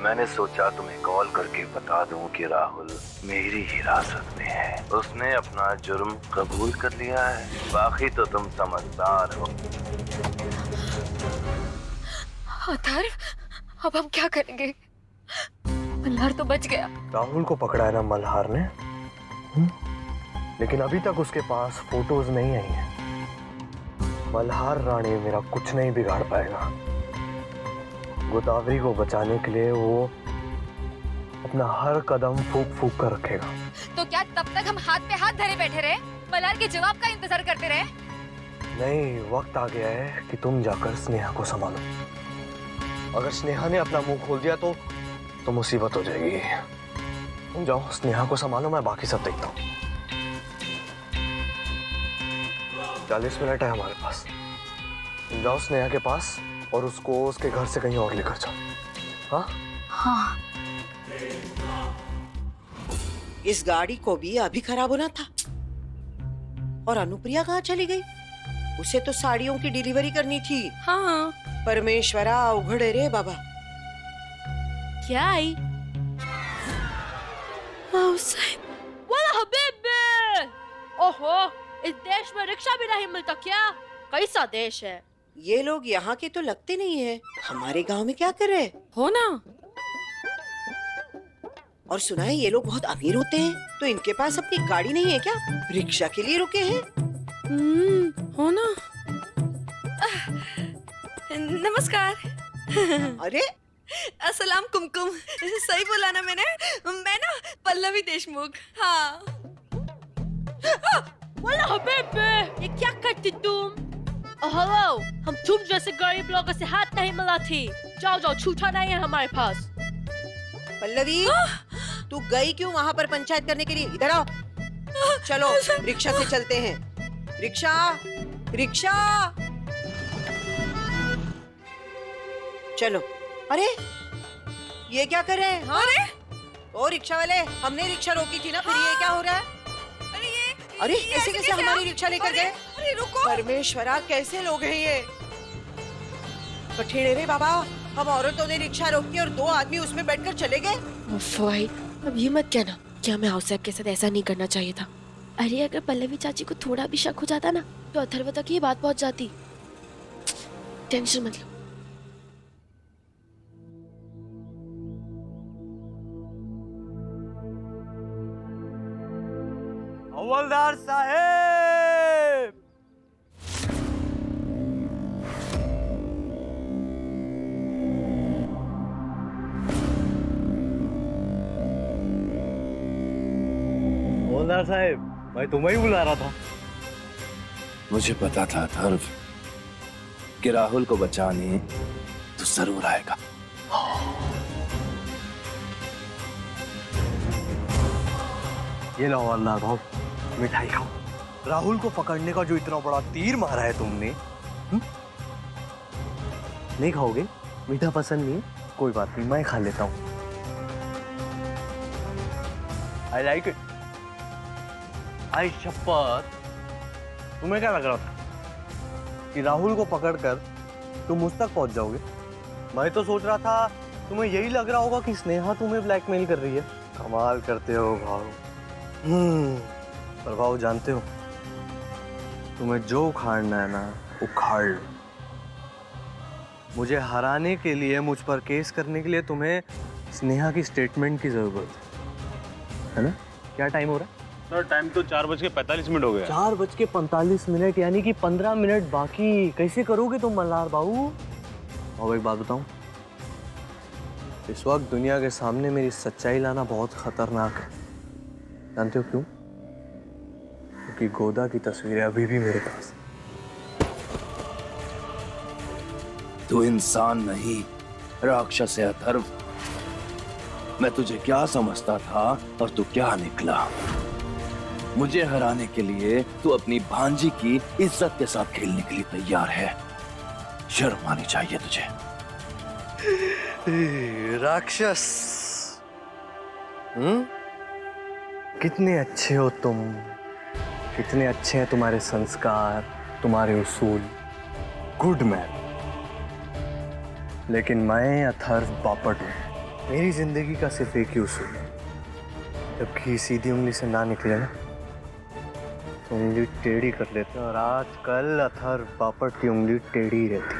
मैंने सोचा तुम्हें कॉल करके बता दूं कि राहुल मेरी हिरासत में है। उसने अपना जुर्म कबूल कर लिया है। बाकी तो तुम समझदार हो। अथर्व, अब हम क्या करेंगे? मल्हार तो बच गया। राहुल को पकड़ा है ना मल्हार ने, लेकिन अभी तक उसके पास फोटोज नहीं आई हैं। मल्हार रानी मेरा कुछ नहीं बिगाड़ पाएगा। गोदावरी को बचाने के लिए वो अपना हर कदम फूक फूक कर रखेगा। तो क्या तब तक हम हाथ पे हाथ धरे बैठे रहे, मल्हार के जवाब का इंतजार करते रहे? नहीं, वक्त आ गया है कि तुम जाकर स्नेहा को संभालो। अगर स्नेहा ने अपना मुंह खोल दिया तो मुसीबत हो जाएगी। तुम जाओ, स्नेहा को संभालो, मैं बाकी सब देखता हूँ। 40 मिनट है हमारे पास। तुम जाओ स्नेहा के पास और उसको उसके घर से कहीं और लेकर जाओ। हाँ हाँ। इस गाड़ी को भी अभी खराब होना था। और अनुप्रिया कहाँ चली गई? उसे तो साड़ियों की डिलीवरी करनी थी। हाँ। परमेश्वरा उघड़े रे बाबा। क्या आई? वाला हबीबी! ओहो, इस देश में रिक्शा भी नहीं मिलता क्या? कैसा देश है? ये लोग यहाँ के तो लगते नहीं है। हमारे गांव में क्या कर रहे हो ना? और सुना है ये लोग बहुत अमीर होते हैं, तो इनके पास अपनी गाड़ी नहीं है क्या? रिक्शा के लिए रुके हैं। हो ना? नमस्कार। अरे अस्सलाम कुमकुम। सही बोला ना मैंने? मैं ना पल्लवी देशमुख। हाँ। वाला हबीबी, ये क्या करती तुम? हेलो, हम तुम जैसे गरीब लोगों से हाथ नहीं मिलाती। जाओ जाओ, छूटा नहीं है हमारे पास। पल्लवी, तू गई क्यों वहाँ पर पंचायत करने के लिए? इधर आओ। चलो रिक्शा से चलते हैं। Rickshaw, rickshaw. चलो। अरे ये क्या कर रहे हैं? हाँ? ओ रिक्शा वाले, हमने रिक्शा रोकी थी ना, फिर ये क्या हो रहा है? अरे ऐसे कैसे हमारी रिक्शा लेकर गए? अरे रुको। परमेश्वरा, कैसे लोग हैं ये? कठिन है रे बाबा। हम औरतों ने रिक्शा रोकी और 2 आदमी उसमें बैठकर चले गए। भाई, अब ये मत कहना कि हमें हाउस साहब के साथ ऐसा नहीं करना चाहिए था। अरे अगर पल्लवी चाची को थोड़ा भी शक हो जाता ना, तो अथर्व तक ये बात पहुंच जाती। टेंशन मत लो। हवलदार साहेब, हवलदार साहेब, मैं तुम्हें ही बुला रहा था। मुझे पता था अथर्व कि राहुल को बचाने तो जरूर आएगा। ये लो हवलदार भाव, मिठाई खाओ। राहुल को पकड़ने का जो इतना बड़ा तीर मारा है तुमने, नहीं खाओगे? मीठा पसंद नहीं? कोई बात नहीं, मैं खा लेता हूँ। I like it. आई शपथ, तुम्हें क्या लग रहा था कि राहुल को पकड़कर तुम मुझ तक पहुंच जाओगे? मैं तो सोच रहा था तुम्हें यही लग रहा होगा कि स्नेहा तुम्हें ब्लैकमेल कर रही है। कमाल करते हो भाव। पर भाव, जानते हो, तुम्हें जो उखाड़ना है ना, उखाड़ लो। मुझे हराने के लिए, मुझ पर केस करने के लिए तुम्हें स्नेहा की स्टेटमेंट की जरूरत है ना? क्या टाइम हो रहा है? सर टाइम तो 4:45 हो गया। 4:45, यानी कि 15 मिनट बाकी। कैसे करोगे तुम मल्हार बाबू? और एक बात बताऊं, इस वक्त दुनिया के सामने मेरी सच्चाई लाना बहुत खतरनाक है। जानते हो क्यों? क्योंकि गोदा की तस्वीरें अभी भी मेरे पास। तू इंसान नहीं, राक्षस है अथर्व। मैं तुझे क्या समझता था और तू क्या निकला। मुझे हराने के लिए तू अपनी भांजी की इज्जत के साथ खेलने के लिए तैयार है। शर्म आनी चाहिए तुझे। राक्षस, कितने अच्छे हो तुम, कितने अच्छे हैं तुम्हारे संस्कार, तुम्हारे उसूल। Good man. लेकिन मैं अथर्व बापट हूं। मेरी जिंदगी का सिर्फ एक ही उसूल है, जब घी सीधी उंगली से ना निकले ना तो उंगली टेढ़ी कर लेते हैं, और आजकल अथर्व बापट की उंगली टेढ़ी रहती।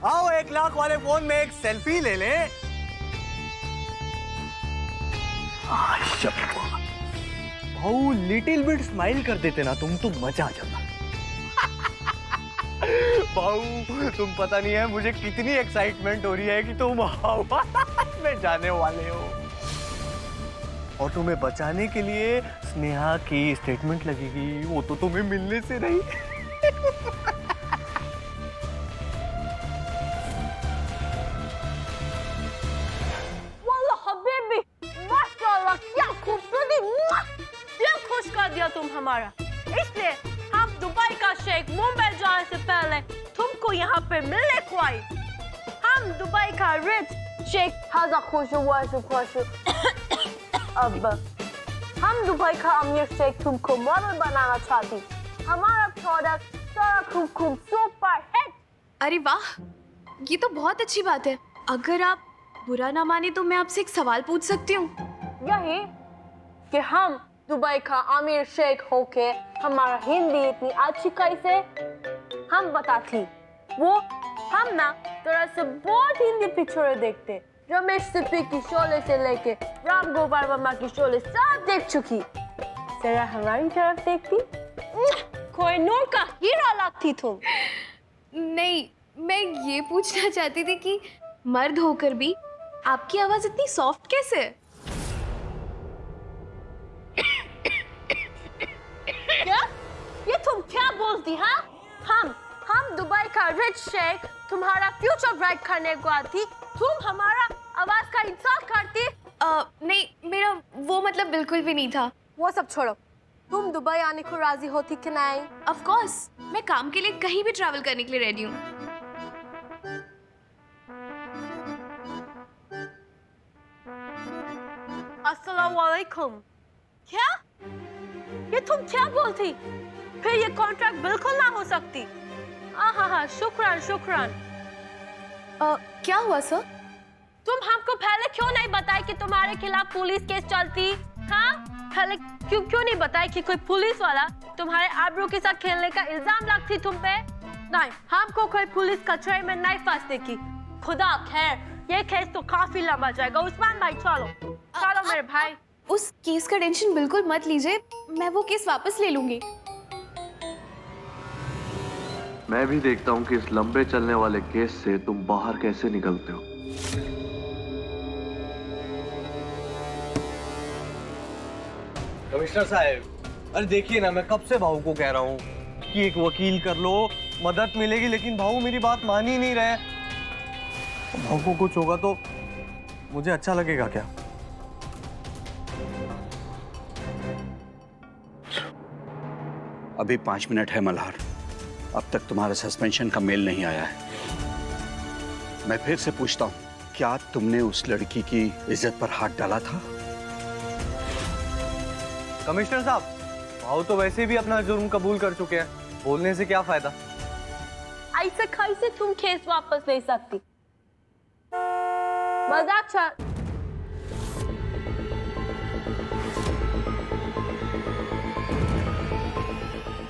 आओ 1 लाख वाले फोन में एक सेल्फी ले ले। भाऊ लिटिल बिट स्माइल कर देते ना तुम तो मजा आ जाता। भाऊ तुम पता नहीं है मुझे कितनी एक्साइटमेंट हो रही है कि तुम हवा में जाने वाले हो, और तुम्हें बचाने के लिए स्नेहा की स्टेटमेंट लगेगी, वो तो तुम्हें मिलने से नहीं। वाला हबीबी, माशाल्लाह क्या खूबसूरती, दिल खुश कर दिया तुम हमारा। इसलिए हम दुबई का शेख मुंबई जाने से पहले तुमको यहाँ पे मिलने को आए। हम दुबई का रिच शेख हाजा खुश हुआ अब हम दुबई का अमीर शेख तुमको मॉडल बनाना चाहती। हमारा प्रोडक्ट सारा खूब सुपर हिट। अरे वाह, ये तो बहुत अच्छी बात है। अगर आप बुरा ना माने तो मैं आपसे एक सवाल पूछ सकती हूँ? यही कि हम दुबई का अमीर शेख होके हमारा हिंदी इतनी अच्छी कैसे हम बताती। वो हम ना दरअसल बहुत हिंदी पिक्चरें देखते, रमेश सिप्पी की शोले से लेके राम गोपाल वर्मा की शोले सब देख चुकी। जरा हमारी तरफ देखती, कोई नूर का हीरा लगती तुम। नहीं, मैं ये पूछना चाहती थी कि मर्द होकर भी आपकी आवाज इतनी सॉफ्ट कैसे है? क्या? ये तुम क्या बोलती? हाँ, हम दुबई का रिच शेख तुम्हारा फ्यूचर ब्राइट करने को आती, तुम हमारा आवाज का इंसल्ट करती। नहीं, मेरा वो मतलब बिल्कुल भी नहीं था। वो सब छोड़ो, तुम दुबई आने को राजी होती कि नहीं? ऑफ कोर्स, मैं काम के लिए कहीं भी ट्रैवल करने के लिए रेडी हूँ। अस्सलाम वालेकुम। क्या? ये तुम क्या बोलती? फिर ये कॉन्ट्रैक्ट बिल्कुल ना हो सकती। हाँ, शुक्रान। क्या हुआ सर? तुम हमको पहले क्यों नहीं बताई कि तुम्हारे खिलाफ पुलिस केस चलती? हाँ, पहले क्यों नहीं बताई कि कोई पुलिस वाला तुम्हारे आबरू के साथ खेलने का इल्जाम लगती तुम पे? नहीं, हमको कोई पुलिस कचहरी में नहीं फंसने की। खुदा खैर, ये केस तो काफी लंबा जाएगा। उस्मान भाई चलो मेरे भाई। उस केस का टेंशन बिल्कुल मत लीजिए, मैं वो केस वापस ले लूंगी। मैं भी देखता हूँ कि इस लंबे चलने वाले केस से तुम बाहर कैसे निकलते हो। कमिश्नर साहब, अरे देखिए ना, मैं कब से भाऊ को कह रहा हूँ कि एक वकील कर लो, मदद मिलेगी, लेकिन भाऊ मेरी बात मान ही नहीं रहे। भाऊ को कुछ होगा तो मुझे अच्छा लगेगा क्या? अभी 5 मिनट है मल्हार, अब तक तुम्हारा सस्पेंशन का मेल नहीं आया है। मैं फिर से पूछता हूँ, क्या तुमने उस लड़की की इज्जत पर हाथ डाला था? कमिश्नर साहब, भाऊ तो वैसे भी अपना जुर्म कबूल कर चुके हैं, बोलने से क्या फायदा? ऐसे कैसे तुम केस वापस ले सकती? मजाक चल।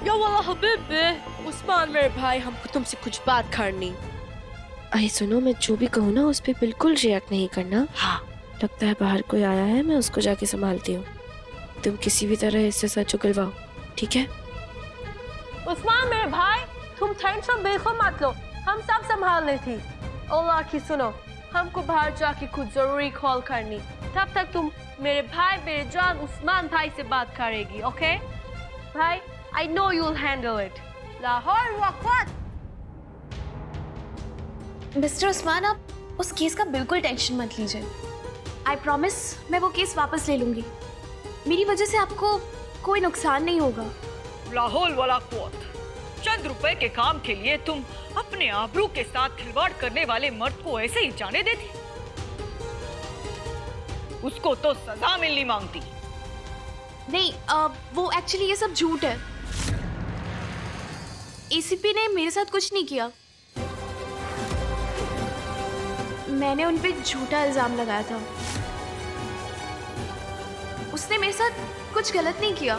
या वाला हबीबी, उस्मान मेरे भाई, हमको तुमसे कुछ बात करनी। अरे सुनो, मैं जो भी कहूँ ना उस पे बिल्कुल रिएक्ट नहीं करना। हाँ, लगता है बाहर कोई आया है, मैं उसको जाके संभालती हूँ। तुम किसी भी तरह इससे सच उगलवाओ, ठीक है? उस्मान मेरे भाई, तुम टेंशन बिल्कुल मत लो, हम सब संभाल लेती। अल्लाह की सुनो, हमको बाहर जाके कुछ जरूरी कॉल करनी, तब तक तुम मेरे भाई, मेरे जान उस्मान भाई से बात करेगी, ओके? भाई, I know you'll handle it. Lahore वक़्त। मिस्टर उस्मान, आप उस केस का बिल्कुल टेंशन मत लीजिए। आई प्रॉमिस, मैं वो केस वापस ले लूंगी। मेरी वजह से आपको कोई नुकसान नहीं होगा। लाहौल वाला कोत, चंद रुपए के काम के लिए तुम अपने आबरू के साथ खिलवाड़ करने वाले मर्द को ऐसे ही जाने देती? उसको तो सजा मिलनी मांगती। नहीं, वो एक्चुअली ये सब झूठ है। एसीपी ने मेरे साथ कुछ नहीं किया। मैंने उन पे झूठा इल्जाम लगाया था। उसने मेरे साथ कुछ गलत नहीं किया।